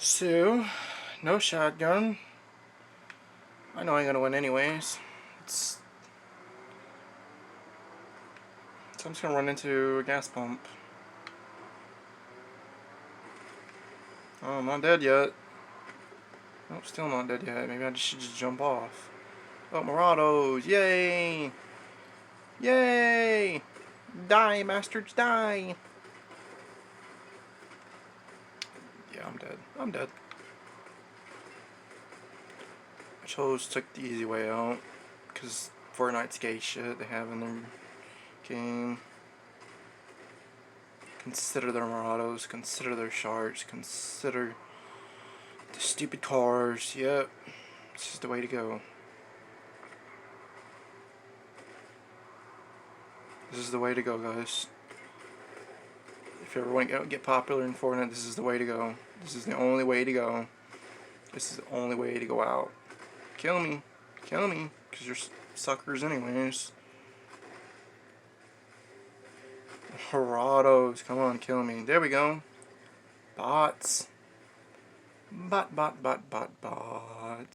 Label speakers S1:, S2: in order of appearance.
S1: So, no shotgun. I know I'm gonna win anyways. So I'm just gonna run into a gas pump. Oh, I'm not dead yet. Oh, still not dead yet. Maybe I should just jump off. Oh, Morados! Yay! Yay! Die, bastards, die! Yeah, I'm dead. I'm dead. I took the easy way out because Fortnite's gay shit they have in their game. Consider their Morados, consider their sharks, consider the stupid cars. Yep, this is the way to go. This is the way to go, guys. If you ever want to get popular in Fortnite, this is the way to go. This is the only way to go. This is the only way to go out. Kill me. Kill me. Because you're suckers anyways. Morados, come on, kill me. There we go. Bots. Bot.